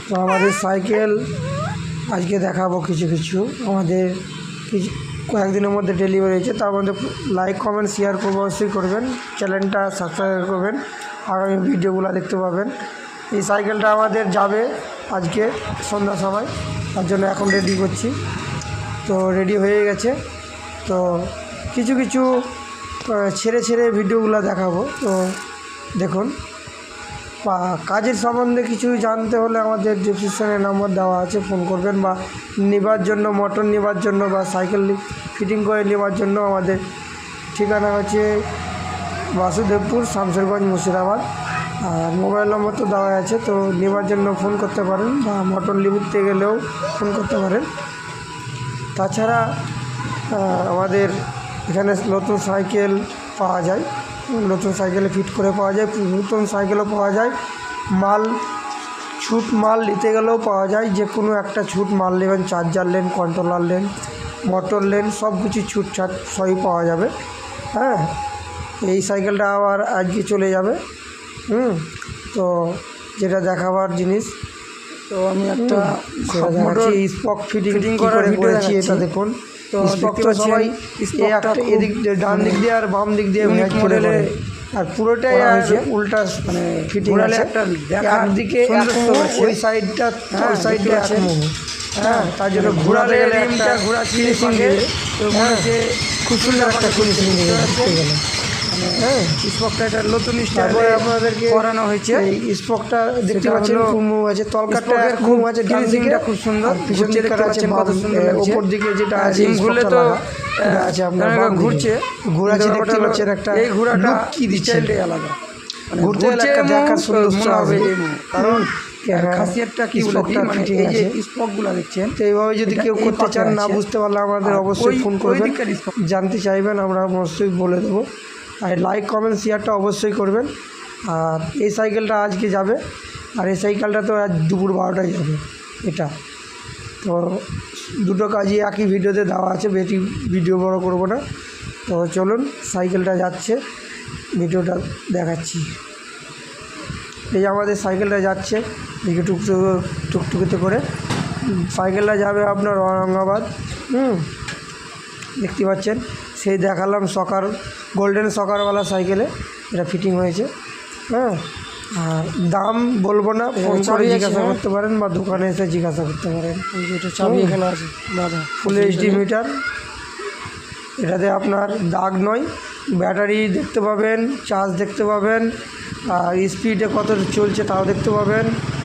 তো আমাদের সাইকেল আজকে দেখাবো কিছু কিছু আমাদের কিছু কয়েকদিনের মধ্যে ডেলিভারি হয়েছে। তার মধ্যে লাইক কমেন্ট শেয়ার করবো, অবশ্যই করবেন, চ্যানেলটা সাবস্ক্রাইব করবেন, আগামী ভিডিওগুলো দেখতে পাবেন। এই সাইকেলটা আমাদের যাবে আজকে সন্ধ্যার সময়, তার জন্য এখন রেডি করছি। তো রেডি হয়ে গেছে। তো কিছু কিছু ছেড়ে ছেড়ে ভিডিওগুলো দেখাবো। তো দেখুন, কাজের সম্বন্ধে কিছু জানতে হলে আমাদের ডিসক্রিপশনে নাম্বার দেওয়া আছে, ফোন করবেন। বা নেবার জন্য, মোটর নেবার জন্য বা সাইকেল ফিটিং করে নেবার জন্য আমাদের ঠিকানা হচ্ছে বাসুদেবপুর, শামশেরগঞ্জ, মুর্শিদাবাদ। আর মোবাইল নম্বর তো দেওয়া আছে, তো নেবার জন্য ফোন করতে পারেন বা মোটর নিতে গেলেও ফোন করতে পারেন। তাছাড়া আমাদের এখানে নতুন সাইকেল পাওয়া যায়, নতুন সাইকেলে ফিট করে পাওয়া যায়, নতুন সাইকেলও পাওয়া যায়। ছুট মাল নিতে গেলেও পাওয়া যায়। যে কোনো একটা ছুট মাল নেবেন, charger lane, controller lane, motor lane, সব কিছু ছুটছাট সবই পাওয়া যাবে। হ্যাঁ, এই সাইকেলটা আবার আজকে চলে যাবে। তো যেটা দেখাবার জিনিস, তো আমি একটা স্পক ফিটিং করে করেছি, এটা দেখুন। তো স্পকটা সবাই এদিক ডান দিক দিয়ে আর বাম দিক দিয়ে মডেলে, আর পুরোটাই উল্টা মানে ফিটিং আছে। একদিকে ওই সাইডটা, ওই সাইডে আছে। হ্যাঁ, তার জন্য ঘোরাতে গেলে একটা ঘোরা ফিনিশিং দিয়ে, তো খুব সুন্দর একটা ফিনিশিং দিয়ে দেখতে গেলে। হ্যাঁ, স্পকটা এটা নতুন স্টাইলে আপনাদেরকে করানো হয়েছে। এই স্পকটা দেখতে পাচ্ছেন, কুমু আছে, তলকাটা কুমু আছে, ফিনিশিংটা খুব সুন্দর। পিছন দিকে আছে কত সুন্দর, উপর দিকে যেটা আছে ঘুরলে তো আছে আপনার ঘুরছে, ঘোরাচ্ছে দেখতে পাচ্ছেন। একটা এই ঘোরাটা কি দিচ্ছে আলাদা, ঘুরতে গেলে একটা দেখার সুন্দর হবে। কারণ খাসিয়াতটা কি বলতে, মানে এই যে স্পকগুলো দেখছেন, তো এইভাবে যদি কেউ করতে চান, না বুঝতে পারলে আমাদের অবশ্যই ফোন করবেন, জানতে চাইবেন, আমরা অবশ্যই বলে দেবো। আর লাইক কমেন্ট শেয়ারটা অবশ্যই করবেন। আর এই সাইকেলটা আজকে যাবে, আর এই সাইকেলটা তো আজ দুপুর 12টায় যাবে এটা। তো দুটো কাজই একই ভিডিওতে দেওয়া আছে, বেশি ভিডিও বড় করব না। তো চলুন, সাইকেলটা যাচ্ছে, ভিডিওটা দেখাচ্ছি। এই যে আমাদের সাইকেলটা যাচ্ছে, দিকে টুকটুকিতে করে সাইকেলটা যাবে আপনার ঔরঙ্গাবাদ। দেখতে পাচ্ছেন, সেই দেখালাম সকার, গোল্ডেন সকারওয়ালা সাইকেলে এটা ফিটিং হয়েছে। হ্যাঁ, আর দাম বলবো না, ফোন করে জিজ্ঞাসা করতে পারেন বা দোকানে এসে জিজ্ঞাসা করতে পারেন। এটা চাবি এখানে আছে দাদা, ফুল এইচডি মিটার। এটাতে আপনার দাগ নয়, ব্যাটারি দেখতে পাবেন, চার্জ দেখতে পাবেন, আর স্পিডে কত চলছে তাও দেখতে পাবেন।